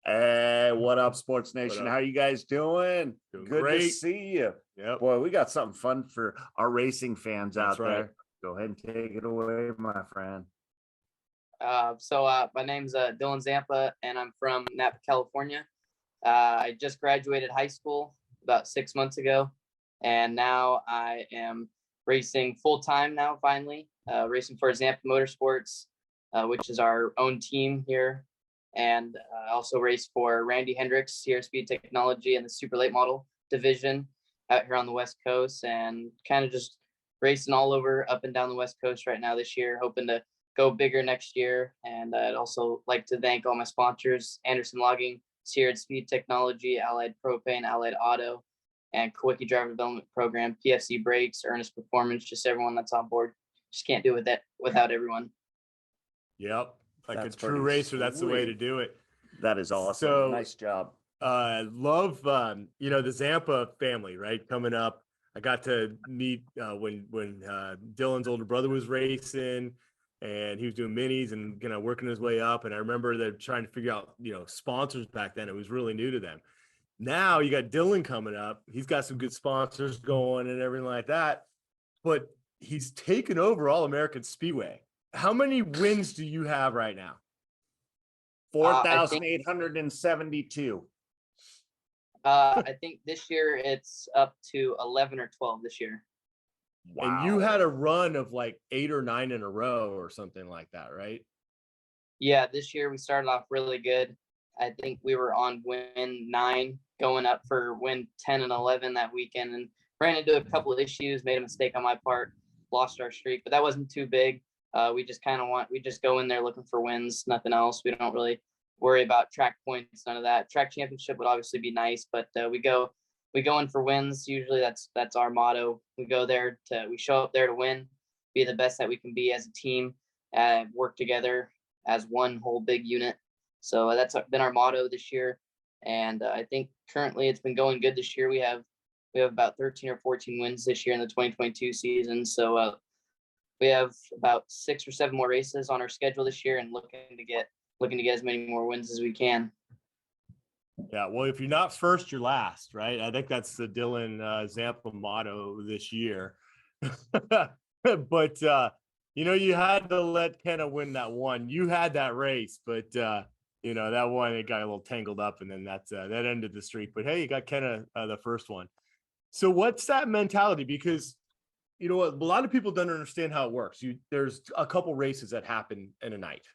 Hey, what up, Sports What Nation? up? How you guys doing? Doing Good to great. see you. Yep. Boy, we got something fun for our racing fans That's out right. there. Go ahead and take it away, my friend. My name's Dylan Zampa, and I'm from Napa, California. I just graduated high school about 6 months ago, and now I am racing full time now, finally, racing for Zampa Motorsports, which is our own team here. And I also race for Randy Hendricks here at Speed Technology in the super late model division out here on the West Coast, and kind of just racing all over up and down the West Coast right now this year, hoping to go bigger next year. And I'd also like to thank all my sponsors: Anderson Logging, Sierra Speed Technology, Allied Propane, Allied Auto, and Kawicki Driver Development Program, PFC Brakes, Earnest Performance, just everyone that's on board. Just can't do it without everyone. Yep. Like That's a true pretty racer, that's the way to sweet. do it. That is awesome. So- Nice job. Love, the Zampa family, right? Coming up, I got to meet when Dylan's older brother was racing, and he was doing minis and working his way up. And I remember they're trying to figure out, sponsors back then. It was really new to them. Now you got Dylan coming up. He's got some good sponsors going and everything like that. But he's taken over all American Speedway. How many wins do you have right now? 4,872. I think this year it's up to 11 or 12 this year. Wow. And you had a run of like 8 or 9 in a row or something like that, right? Yeah, this year we started off really good. I think we were on win 9, going up for win 10 and 11 that weekend, and ran into a couple of issues, made a mistake on my part, lost our streak, but that wasn't too big. We just go in there looking for wins, nothing else. We don't really worry about track points, none of that. Track championship would obviously be nice, but we go in for wins. Usually that's our motto. We show up there to win, be the best that we can be as a team, work together as one whole big unit. So that's been our motto this year. And I think currently it's been going good this year. We have about 13 or 14 wins this year in the 2022 season. So we have about 6 or 7 more races on our schedule this year, and looking to get as many more wins as we can. Yeah, well, if you're not first, you're last, right? I think that's the Dylan Zampa motto this year. But you had to let Kenna win that one. You had that race, but that one, it got a little tangled up, and then that ended the streak. But hey, you got Kenna the first one. So what's that mentality? Because a lot of people don't understand how it works. There's a couple races that happen in a night,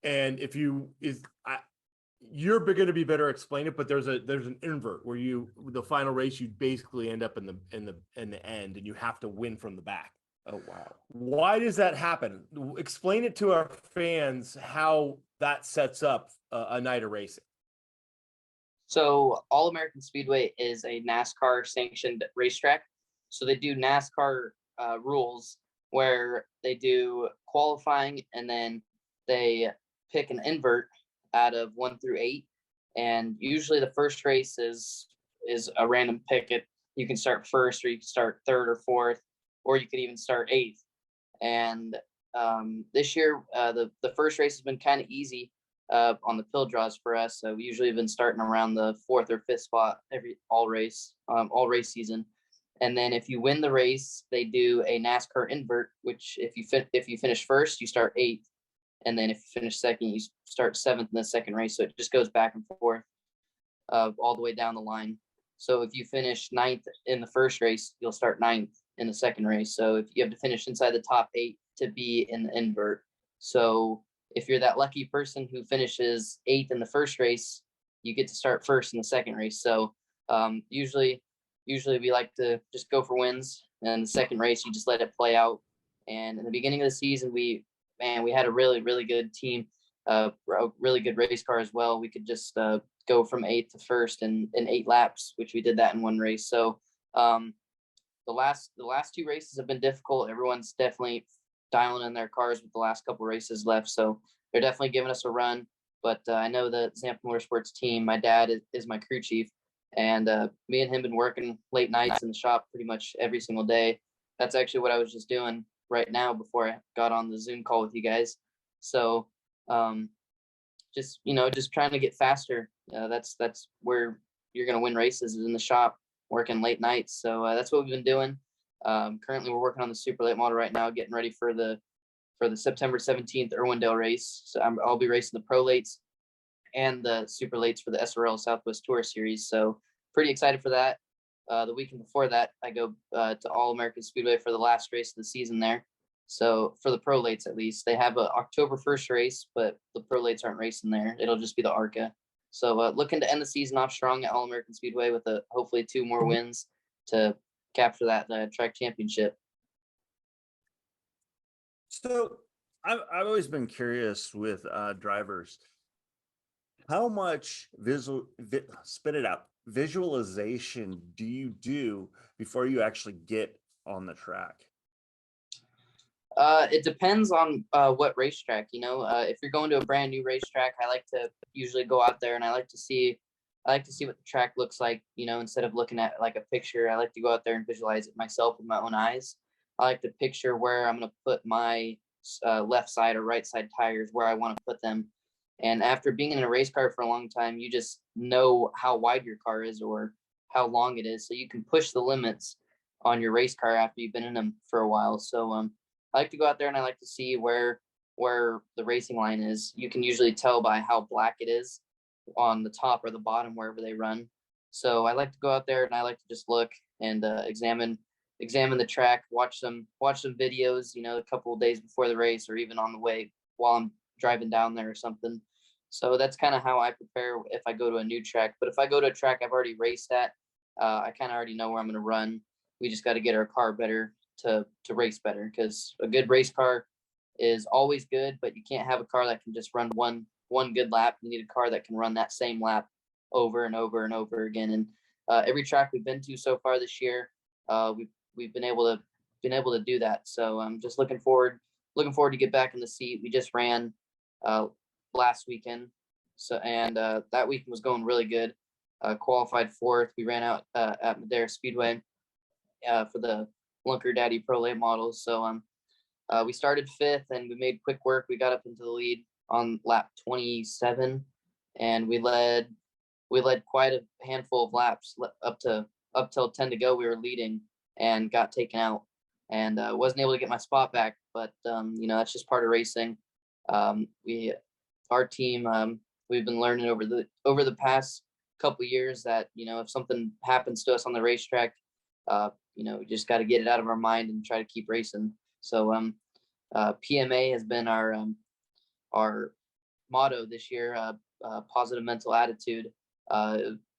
and you're going to be better explain it, but there's an invert where the final race, you basically end up in the end, and you have to win from the back. Oh, wow. Why does that happen? Explain it to our fans how that sets up a night of racing. So All American Speedway is a NASCAR sanctioned racetrack. So they do NASCAR rules where they do qualifying, and then they pick an invert out of 1 through 8. And usually the first race is a random pick. You can start first, or you can start third or fourth, or you could even start 8th. And this year, the first race has been kind of easy on the pill draws for us. So we usually have been starting around the 4th or 5th spot all race season. And then if you win the race, they do a NASCAR invert, which if you finish first, you start 8th. And then if you finish second, you start 7th in the second race. So it just goes back and forth all the way down the line. So if you finish 9th in the first race, you'll start 9th in the second race. So if you have to finish inside the top 8 to be in the invert. So if you're that lucky person who finishes 8th in the first race, you get to start first in the second race. So usually we like to just go for wins, and the second race you just let it play out. And in the beginning of the season, we had a really, really good team, a really good race car as well. We could just go from 8th to 1st in 8 laps, which we did that in one race. So the last 2 races have been difficult. Everyone's definitely dialing in their cars with the last couple races left, so they're definitely giving us a run. But I know the Zampa Motorsports team, my dad is my crew chief, and me and him been working late nights in the shop pretty much every single day. That's actually what I was just doing right now before I got on the Zoom call with you guys. So just trying to get faster. That's where you're going to win races, is in the shop, working late nights. So that's what we've been doing. Currently, we're working on the super late model right now, getting ready for the September 17th Irwindale race. So I'll be racing the pro lates and the super lates for the SRL Southwest Tour Series. So pretty excited for that. The weekend before that, I go to All American Speedway for the last race of the season there. So for the pro lates, at least, they have a October 1st race, but the pro lates aren't racing there. It'll just be the ARCA. So looking to end the season off strong at All American Speedway with hopefully 2 more wins to capture that track championship. So I've always been curious with drivers, how much visualization do you do before you actually get on the track? It depends on what racetrack. If you're going to a brand new racetrack, I like to usually go out there and I like to see what the track looks like. Instead of looking at like a picture, I like to go out there and visualize it myself with my own eyes. I like to picture where I'm going to put my left side or right side tires, where I want to put them. And after being in a race car for a long time, you just know how wide your car is or how long it is. So you can push the limits on your race car after you've been in them for a while. So I like to go out there and I like to see where the racing line is. You can usually tell by how black it is on the top or the bottom, wherever they run. So I like to go out there and I like to just look and examine the track, watch some videos, a couple of days before the race or even on the way while I'm driving down there or something. So that's kind of how I prepare if I go to a new track. But if I go to a track I've already raced at, I kind of already know where I'm going to run. We just got to get our car better to race better, because a good race car is always good, but you can't have a car that can just run one good lap. You need a car that can run that same lap over and over and over again. And every track we've been to so far this year, we've been able to do that. So I'm just looking forward to get back in the seat. We just ran last weekend, and that weekend was going really good. Qualified 4th. We ran out at Madera Speedway for the Lunker Daddy Pro Late models. So we started 5th and we made quick work. We got up into the lead on lap 27, and we led quite a handful of laps up till 10 to go. We were leading and got taken out, and wasn't able to get my spot back. But that's just part of racing. Our team, we've been learning over the past couple of years that if something happens to us on the racetrack, we just got to get it out of our mind and try to keep racing. So PMA has been our motto this year. Positive mental attitude.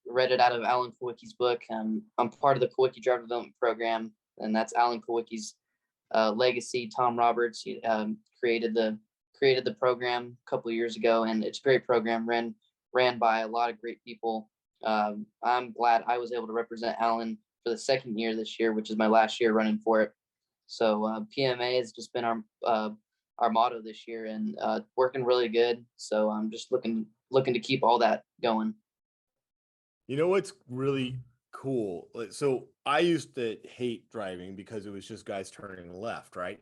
Read it out of Alan Kowicki's book. I'm part of the Kowicki Driver Development Program, and that's Alan Kowicki's legacy. Tom Roberts created the program a couple of years ago, and it's a great program ran by a lot of great people. I'm glad I was able to represent Alan for the 2nd year this year, which is my last year running for it. So PMA has just been our motto this year, and working really good. So I'm just looking to keep all that going. What's really cool? So I used to hate driving because it was just guys turning left, right?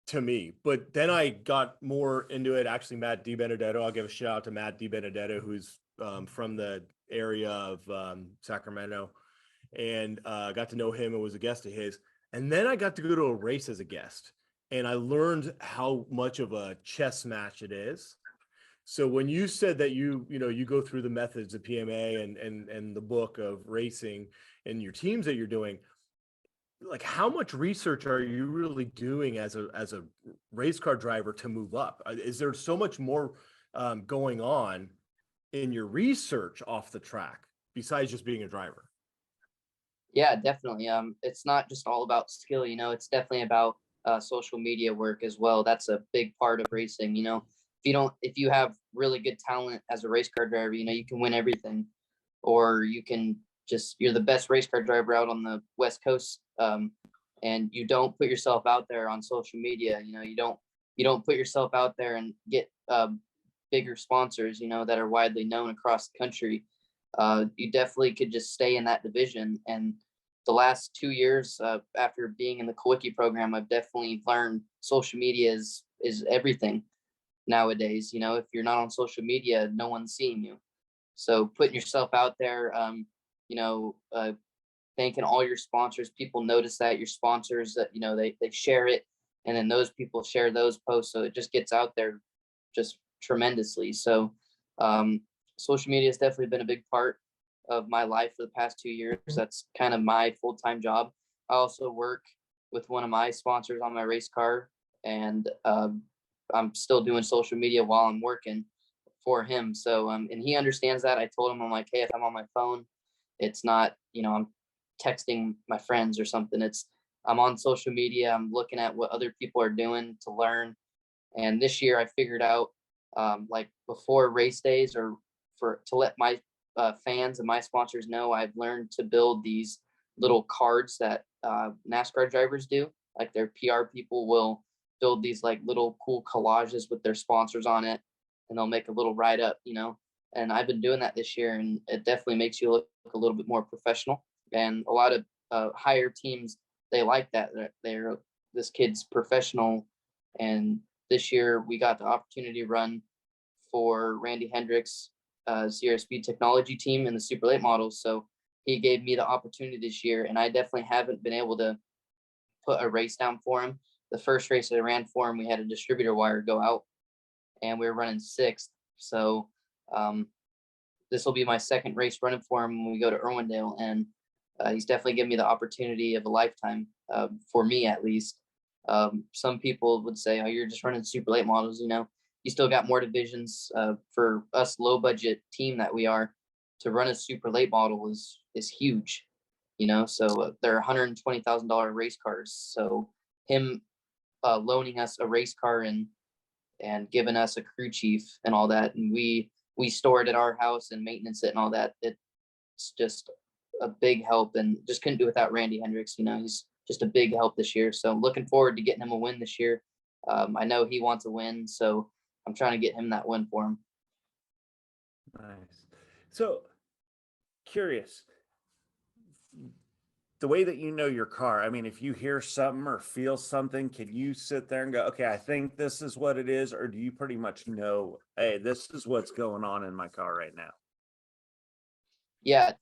To me. But then I got more into it. Actually, Matt DiBenedetto, I'll give a shout out to Matt DiBenedetto, who's from the area of Sacramento, and got to know him and was a guest of his. And then I got to go to a race as a guest, and I learned how much of a chess match it is. So when you said that you go through the methods of PMA and the book of racing and your teams that you're doing, like how much research are you really doing as a race car driver to move up? Is there so much more going on in your research off the track besides just being a driver? Yeah, definitely. It's not just all about skill, it's definitely about social media work as well. That's a big part of racing. If you have really good talent as a race car driver, you can win everything, or you're the best race car driver out on the West Coast. And you don't put yourself out there on social media. You don't put yourself out there and get bigger sponsors, that are widely known across the country. You definitely could just stay in that division. And the last 2 years after being in the Kowicki program, I've definitely learned social media is everything. nowadays. If you're not on social media, no one's seeing you. So putting yourself out there, you know, uh, thanking all your sponsors. People notice that your sponsors, that they share it, and then those people share those posts, so it just gets out there just tremendously. So social media has definitely been a big part of my life for the past 2 years. That's kind of my full-time job. I also work with one of my sponsors on my race car, and I'm still doing social media while I'm working for him. So and he understands that. I told him, I'm like, hey, if I'm on my phone, it's not, I'm texting my friends or something. I'm on social media. I'm looking at what other people are doing to learn. And this year I figured out, like before race days, or to let my fans and my sponsors know, I've learned to build these little cards that NASCAR drivers do. Like their PR people will build these like little cool collages with their sponsors on it, and they'll make a little write up, And I've been doing that this year, and it definitely makes you look a little bit more professional. And a lot of higher teams, they like that. They're this kid's professional. And this year we got the opportunity to run for Randy Hendricks' Sierra Speed Technology team in the super late models. So he gave me the opportunity this year, and I definitely haven't been able to put a race down for him. The first race that I ran for him, we had a distributor wire go out, and we were running sixth. So this will be my second race running for him when we go to Irwindale, and he's definitely given me the opportunity of a lifetime, for me at least. Some people would say, oh, you're just running super late models, you still got more divisions. For us low budget team that we are, to run a super late model is huge, so they're $120,000 race cars. So him loaning us a race car and giving us a crew chief and all that, and we store it at our house and maintenance it and all that, it's just a big help, and just couldn't do without Randy Hendricks. He's just a big help this year. So I'm looking forward to getting him a win this year. I know he wants a win, so I'm trying to get him that win for him. Nice. So curious, the way that you know your car, I mean, if you hear something or feel something, can you sit there and go, okay, I think this is what it is? Or do you pretty much know, hey, this is what's going on in my car right now? Yeah.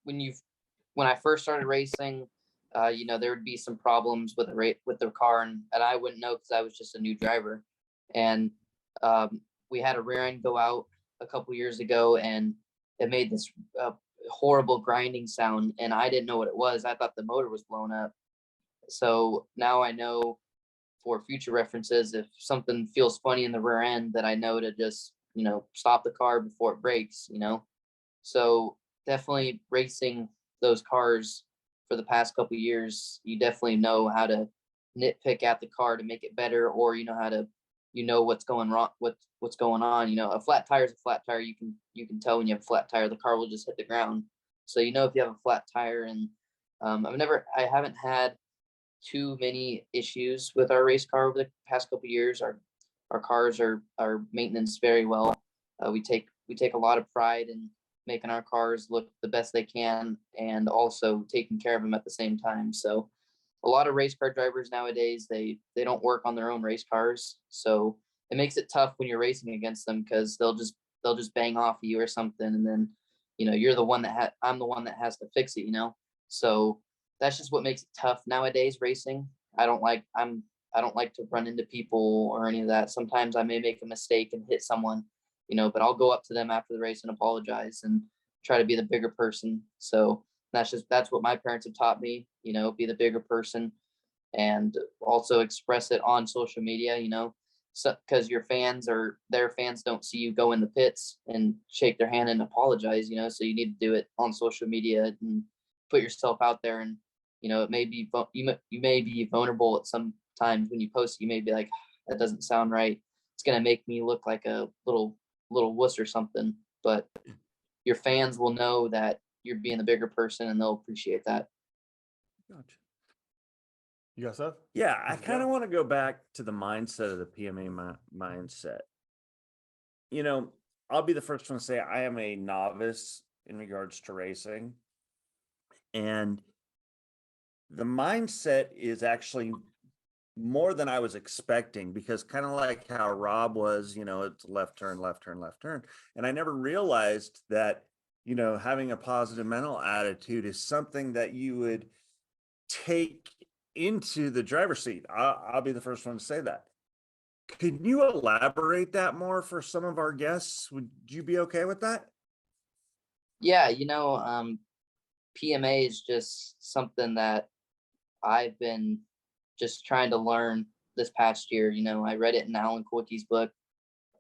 When I first started racing, there would be some problems with the car, and I wouldn't know because I was just a new driver. And we had a rear end go out a couple years ago, and it made this horrible grinding sound, and I didn't know what it was. I thought the motor was blown up. So now I know, for future references, if something feels funny in the rear end, that I know to just stop the car before it breaks. So definitely racing those cars for the past couple of years, you definitely know how to nitpick at the car to make it better, or how to what's going wrong, what's going on. A flat tire is a flat tire. You can tell when you have a flat tire, the car will just hit the ground. So if you have a flat tire. And I haven't had too many issues with our race car over the past couple of years. Our cars are maintenance very well. We take a lot of pride in making our cars look the best they can, and also taking care of them at the same time. So a lot of race car drivers nowadays, they don't work on their own race cars. So it makes it tough when you're racing against them, because they'll just bang off you or something. And then, you're the one that I'm the one that has to fix it, So that's just what makes it tough nowadays racing. I don't like to run into people or any of that. Sometimes I may make a mistake and hit someone, but I'll go up to them after the race and apologize and try to be the bigger person. So that's what my parents have taught me, be the bigger person, and also express it on social media, so, because their fans don't see you go in the pits and shake their hand and apologize, so you need to do it on social media and put yourself out there. And it may be you may be vulnerable at some times when you post. You may be like, that doesn't sound right. It's gonna make me look like a little wuss or something. But your fans will know that you're being the bigger person, and they'll appreciate that. Gotcha. You got stuff? Yeah, I kind of want to go back to the mindset of the PMA mindset. I'll be the first one to say I am a novice in regards to racing. And the mindset is actually more than I was expecting, because kind of like how Rob was, it's left turn, left turn, left turn. And I never realized that, having a positive mental attitude is something that you would take into the driver's seat. I'll be the first one to say that. Can you elaborate that more for some of our guests? Would you be okay with that? Yeah, PMA is just something that I've been just trying to learn this past year. I read it in Alan Kulwicki's book,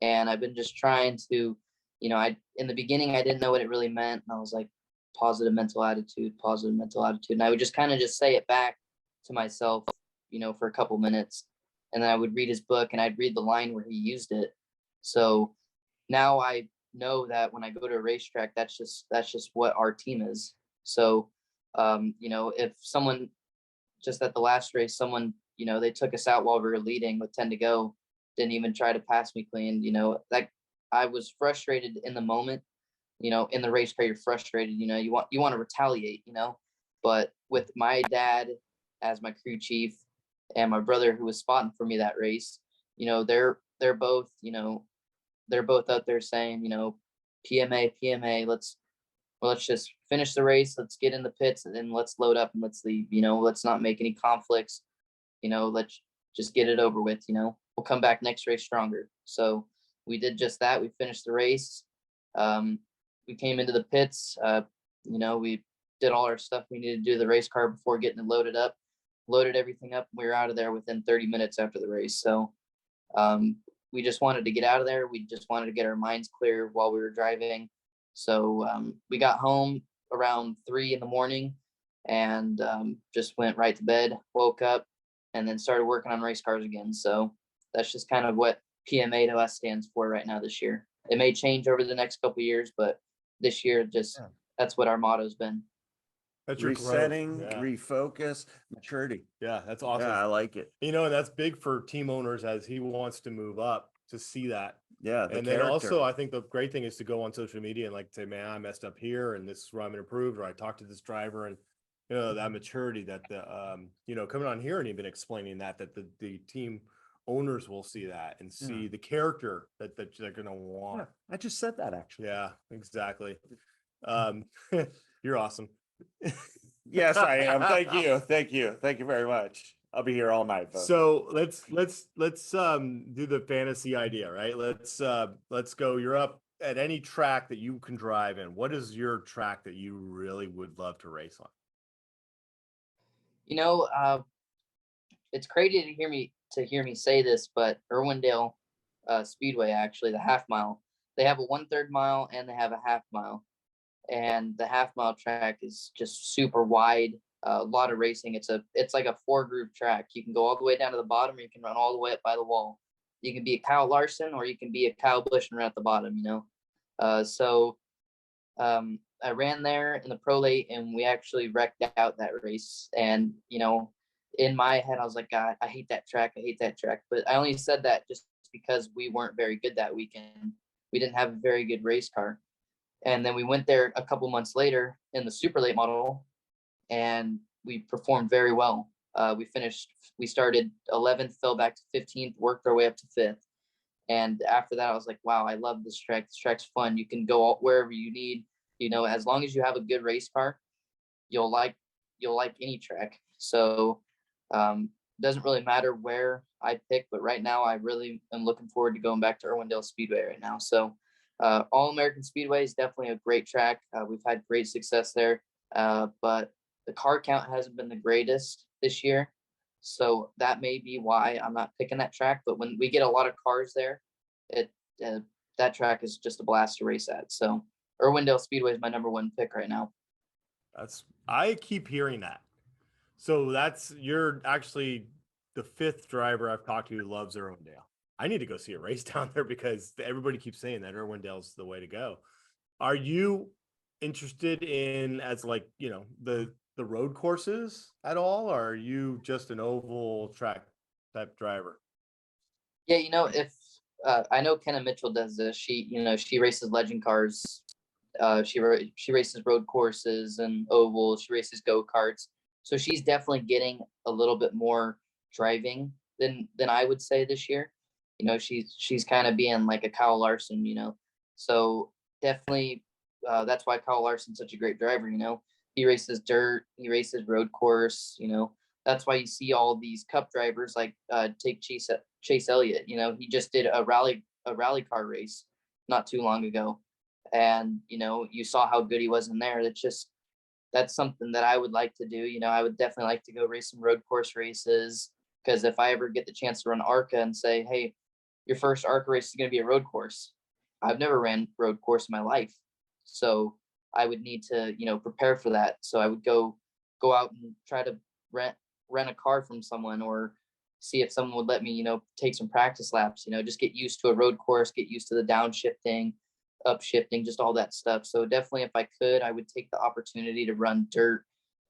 and I've been just trying to, in the beginning, I didn't know what it really meant. And I was like, positive mental attitude, positive mental attitude. And I would just kind of just say it back to myself, for a couple minutes. And then I would read his book and I'd read the line where he used it. So now I know that when I go to a racetrack, that's just what our team is. So, if someone just at the last race, someone, they took us out while we were leading with 10 to go, didn't even try to pass me clean, that I was frustrated in the moment, in the race car, you're frustrated, you want to retaliate, but with my dad as my crew chief and my brother who was spotting for me that race, they're both, they're both out there saying, PMA, let's just finish the race. Let's get in the pits and then let's load up and let's leave, let's not make any conflicts, let's just get it over with, we'll come back next race stronger. So we did just that. We finished the race. We came into the pits, we did all our stuff we needed to do the race car before getting it loaded everything up. We were out of there within 30 minutes after the race. So we just wanted to get out of there. We just wanted to get our minds clear while we were driving. So we got home around 3 a.m. and just went right to bed, woke up, and then started working on race cars again. So that's just kind of what PMA to us stands for right now this year. It may change over the next couple of years, but this year that's what our motto's been. That's your Resetting, growth. Yeah. refocus, maturity. Yeah, that's awesome. Yeah, I like it. And that's big for team owners as he wants to move up to see that. Yeah. And then also, I think the great thing is to go on social media and say, man, I messed up here and this is where I'm improved, or I talked to this driver, and that maturity that the coming on here and even explaining that the team owners will see that and see the character that they're gonna want. Yeah, I just said that actually. Yeah, exactly. You're awesome. Yes, I am. Thank you very much. I'll be here all night, folks. So let's do the fantasy idea, right? Let's go. You're up at any track that you can drive in. What is your track that you really would love to race on? It's crazy to hear me say this, but Irwindale Speedway, actually, the half mile, they have a 1/3 mile and they have a half mile. And the half mile track is just super wide, a lot of racing. It's like a 4-groove track. You can go all the way down to the bottom, or you can run all the way up by the wall. You can be a Kyle Larson, or you can be a Kyle Busch and run at the bottom, So I ran there in the pro late, and we actually wrecked out that race. And, in my head, I was like, God, I hate that track. But I only said that just because we weren't very good that weekend. We didn't have a very good race car. And then we went there a couple months later in the super late model, and we performed very well. We started 11th, fell back to 15th, worked our way up to 5th. And after that, I was like, wow, I love this track. This track's fun. You can go wherever you need, as long as you have a good race car, you'll like any track. So doesn't really matter where I pick, but right now I really am looking forward to going back to Irwindale Speedway right now. So All American Speedway is definitely a great track. We've had great success there, but the car count hasn't been the greatest this year. So that may be why I'm not picking that track. But when we get a lot of cars there, that track is just a blast to race at. So Irwindale Speedway is my number 1 pick right now. I keep hearing that. So you're actually the 5th driver I've talked to who loves Irwindale. I need to go see a race down there because everybody keeps saying that Irwindale's the way to go. Are you interested in the road courses at all, or are you just an oval track type driver? Yeah, if I know Kenna Mitchell does this. She races legend cars. She races road courses and ovals. She races go-karts. So she's definitely getting a little bit more driving than I would say this year. You know, she's kind of being like a Kyle Larson, you know. So definitely, that's why Kyle Larson's such a great driver. You know, he races dirt, he races road course. You know, that's why you see all these Cup drivers like take Chase Elliott. You know, he just did a rally car race not too long ago, and you know, you saw how good he was in there. That's something that I would like to do. You know, I would definitely like to go race some road course races, because if I ever get the chance to run ARCA and say, hey, your first ARCA race is going to be a road course. I've never ran road course in my life. So I would need to, you know, prepare for that. So I would go out and try to rent a car from someone, or see if someone would let me, you know, take some practice laps, you know, just get used to a road course, get used to the downshifting, upshifting, just all that stuff. So definitely, if I could, I would take the opportunity to run dirt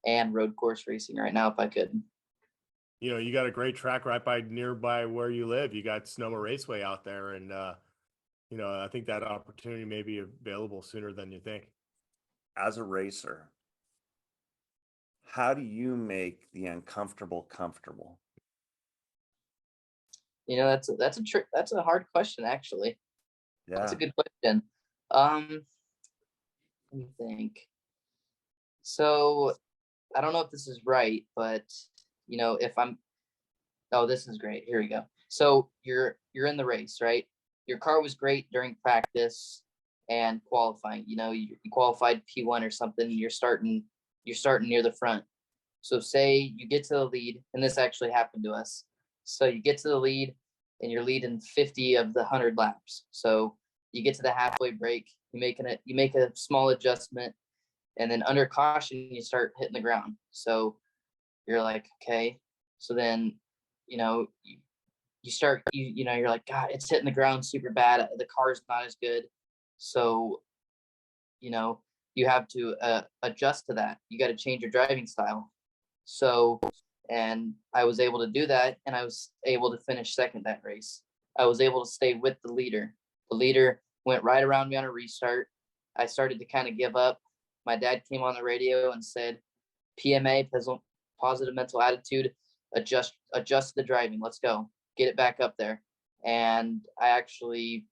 and road course racing right now if I could. You know, you got a great track right nearby where you live. You got Sonoma Raceway out there, and you know, I think that opportunity may be available sooner than you think. As a racer, how do you make the uncomfortable comfortable? You know, that's a hard question, actually. Yeah. That's a good question. Let me think. So I don't know if this is right, but you know, oh, this is great. Here we go. So you're in the race, right? Your car was great during practice and qualifying. You know, you qualified P1 or something. You're starting near the front. So say you get to the lead, and this actually happened to us. So you get to the lead, and you're leading 50 of the 100 laps. So you get to the halfway break, you make a small adjustment, and then under caution you start hitting the ground. So you're like, okay. So then, you know, you start, you know, you're like, God, it's hitting the ground super bad. The car's not as good. So, you know, you have to adjust to that. You got to change your driving style. So, and I was able to do that, and I was able to finish second that race. I was able to stay with the leader. The leader went right around me on a restart. I started to kind of give up. My dad came on the radio and said, PMA, positive mental attitude, adjust the driving. Let's go. Get it back up there. And I actually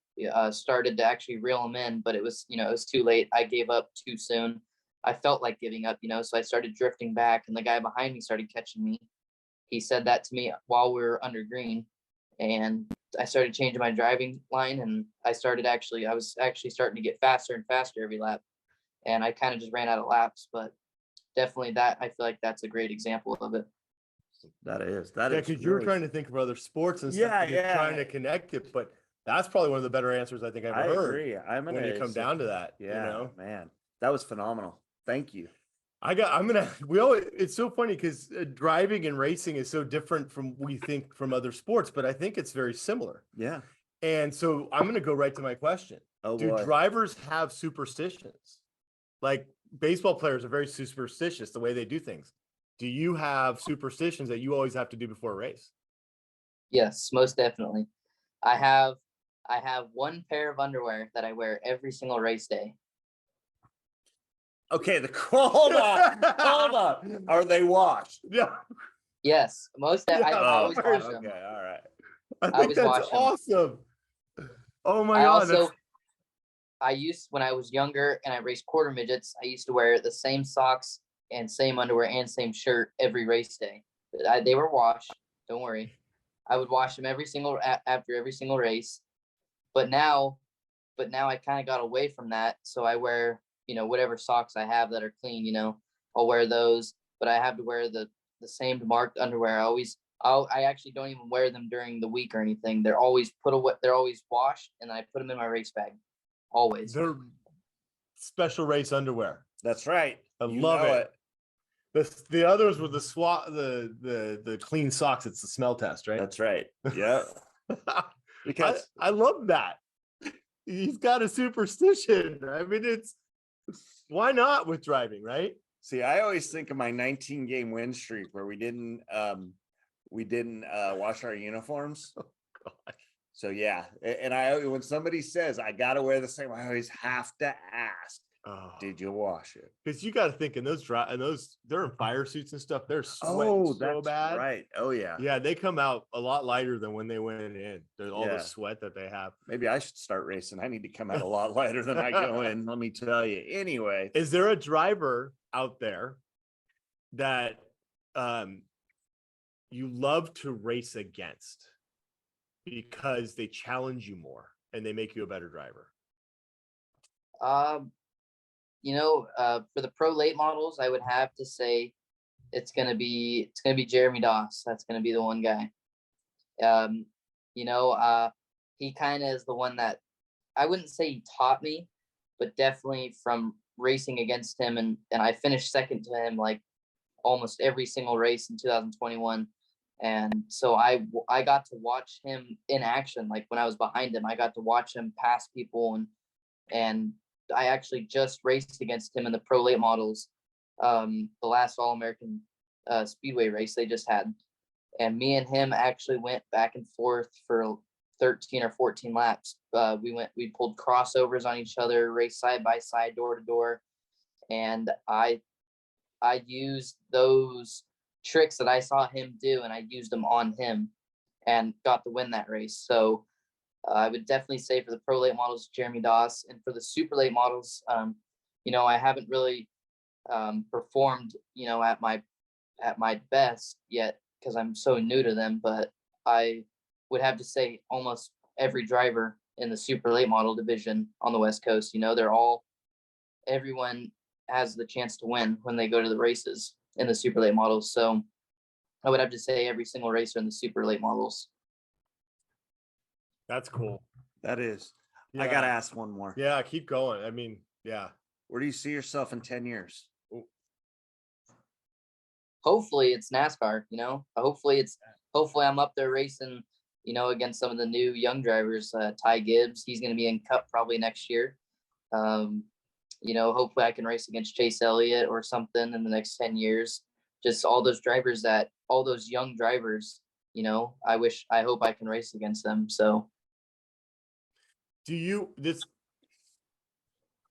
started to actually reel him in, but it was too late. I gave up too soon. I felt like giving up, you know, so I started drifting back, and the guy behind me started catching me. He said that to me while we were under green, and I started changing my driving line, and I was actually starting to get faster and faster every lap, and I kind of just ran out of laps. But definitely, that I feel like that's a great example of it. That is because you were trying to think of other sports and stuff. Yeah, You're yeah. trying to connect it, but that's probably one of the better answers I think I've ever heard. Agree. When you come down to that, yeah, you know, man, that was phenomenal. Thank you. It's so funny because driving and racing is so different from we think from other sports, but I think it's very similar. Yeah. And so I'm going to go right to my question. Oh, do boy. drivers have superstitions? Like baseball players are very superstitious the way they do things. Do you have superstitions that you always have to do before a race? Yes, most definitely. I have one pair of underwear that I wear every single race day. Okay, hold on. Are they washed? Yeah. Yes, I always wash them. Okay, all right. I think that's awesome. Oh my God. When I was younger and I raced quarter midgets, I used to wear the same socks and same underwear and same shirt every race day. They were washed. Don't worry. I would wash them after every single race. But now I kind of got away from that. So I wear, you know, whatever socks I have that are clean, you know, I'll wear those, but I have to wear the same marked underwear. I actually don't even wear them during the week or anything. They're always washed, and I put them in my race bag. Always. They're special race underwear. That's right. I love it. The others were the clean socks. It's the smell test, right? That's right. Yeah. Because I love that. He's got a superstition. I mean, why not with driving, right? See, I always think of my 19-game win streak where we didn't wash our uniforms. Oh, God. So yeah, and when somebody says I got to wear the same, I always have to ask, Did you wash it? Because you got to think in those they're in fire suits and stuff. They're sweating Oh, so that's bad. right. Oh yeah. Yeah, they come out a lot lighter than when they went in. There's all the Yeah. sweat that they have. Maybe I should start racing. I need to come out a lot lighter than I go in. Let me tell you. Anyway, Is there a driver out there that you love to race against because they challenge you more and they make you a better driver? For the pro late models, I would have to say it's gonna be Jeremy Doss. That's gonna be the one guy. He kind of is the one that I wouldn't say he taught me, but definitely from racing against him, and I finished second to him like almost every single race in 2021. And so I got to watch him in action. Like when I was behind him, I got to watch him pass people, and I actually just raced against him in the pro late models, the last All-American Speedway race they just had. And me and him actually went back and forth for 13 or 14 laps. We pulled crossovers on each other, raced side by side, door to door. And I used those tricks that I saw him do, and I used them on him and got to win that race. So I would definitely say for the pro late models, Jeremy Doss, and for the super late models, I haven't really performed, at my best yet because I'm so new to them. But I would have to say almost every driver in the super late model division on the West Coast, everyone has the chance to win when they go to the races in the super late models. So I would have to say every single racer in the super late models. That's cool. that is. Yeah. I got to ask one more. Yeah, keep going. I mean, yeah. Where do you see yourself in 10 years? Hopefully it's NASCAR, hopefully I'm up there racing, against some of the new young drivers. Ty Gibbs, he's going to be in Cup probably next year. Hopefully I can race against Chase Elliott or something in the next 10 years. Just all those young drivers, I hope I can race against them. So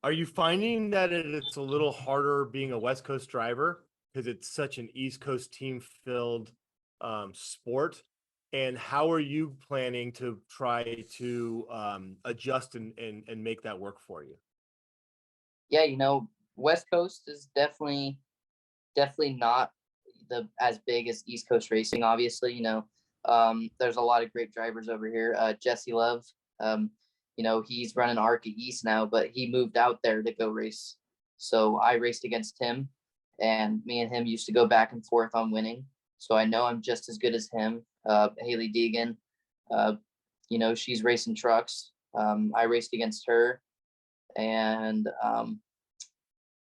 are you finding that it's a little harder being a West Coast driver because it's such an East Coast team filled sport? And how are you planning to try to adjust and make that work for you? Yeah, West Coast is definitely not as big as East Coast racing. Obviously, there's a lot of great drivers over here. Jesse Love, he's running ARCA East now, but he moved out there to go race. So I raced against him, and me and him used to go back and forth on winning. So I know I'm just as good as him. Haley Deegan, she's racing trucks. I raced against her. And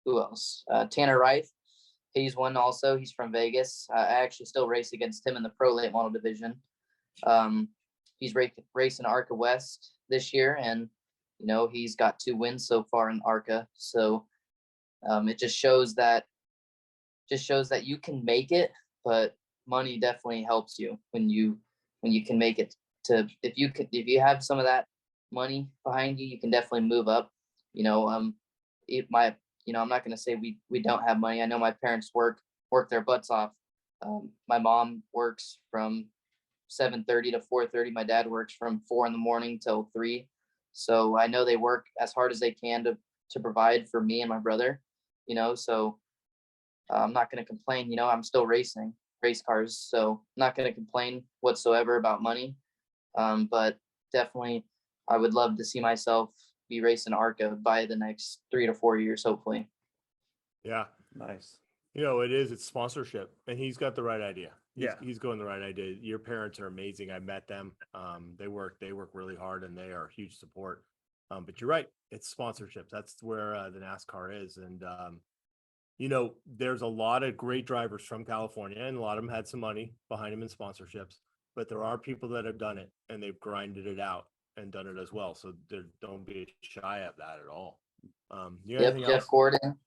who else? Tanner Reif. He's one also. He's from Vegas. I actually still race against him in the pro late model division. He's racing ARCA West this year, and he's got 2 wins so far in ARCA. So it just shows that you can make it, but money definitely helps you when you can make it to, if you have some of that money behind you, you can definitely move up. I'm not going to say we don't have money. I know my parents work their butts off. My mom works from 7:30 to 4:30. My dad works from 4 a.m. till 3. So I know they work as hard as they can to provide for me and my brother, so I'm not going to complain. I'm still racing race cars, so I'm not going to complain whatsoever about money. But definitely I would love to see myself be racing ARCA by the next 3 to 4 years, hopefully. Yeah. Nice. It's sponsorship, and he's got the right idea. He's going the right idea. Your parents are amazing. I met them. They work really hard, and they are huge support. But you're right. It's sponsorship. That's where the NASCAR is. And, there's a lot of great drivers from California, and a lot of them had some money behind them in sponsorships, but there are people that have done it and they've grinded it out and done it as well. So don't be shy of that at all. Jeff Gordon.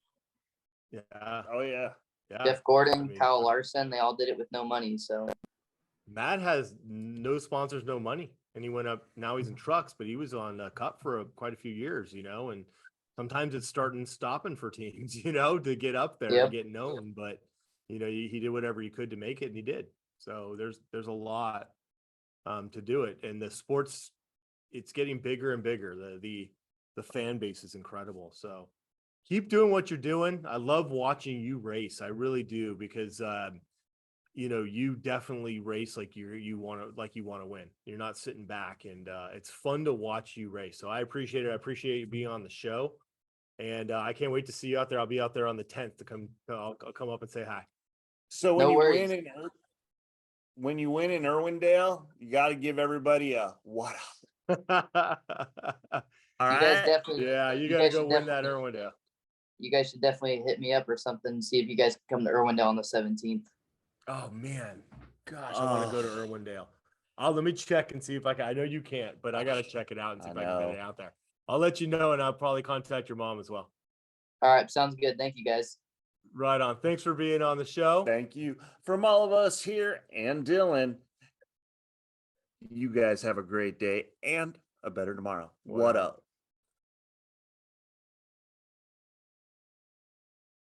Yeah. Oh yeah. Yeah. Jeff Gordon, Kyle Larson, they all did it with no money. So Matt has no sponsors, no money, and he went up. Now he's in trucks, but he was on Cup for quite a few years, and sometimes it's stopping for teams, to get up there Yep. and get known. But he did whatever he could to make it, and he did. So there's a lot to do it, and the sports, it's getting bigger and bigger. The fan base is incredible. So keep doing what you're doing. I love watching you race. I really do, because you definitely race like you want to win. You're not sitting back, and it's fun to watch you race. So I appreciate it. I appreciate you being on the show, and I can't wait to see you out there. I'll be out there on the 10th to come. I'll come up and say hi. So when No you worries. when you win in Irwindale, you got to give everybody a what up. All You guys right. definitely. Yeah, you you got to guys go should win that definitely- Irwindale. You guys should definitely hit me up or something. See if you guys can come to Irwindale on the 17th. Oh man, gosh, I want to go to Irwindale. Let me check and see if I can. I know you can't, but I got to check it out and see I if I can get know. it out there. I'll let you know, and I'll probably contact your mom as well. All right, sounds good. Thank you, guys. Right on. Thanks for being on the show. Thank you from all of us here and Dylan. You guys have a great day and a better tomorrow. What Wow. up?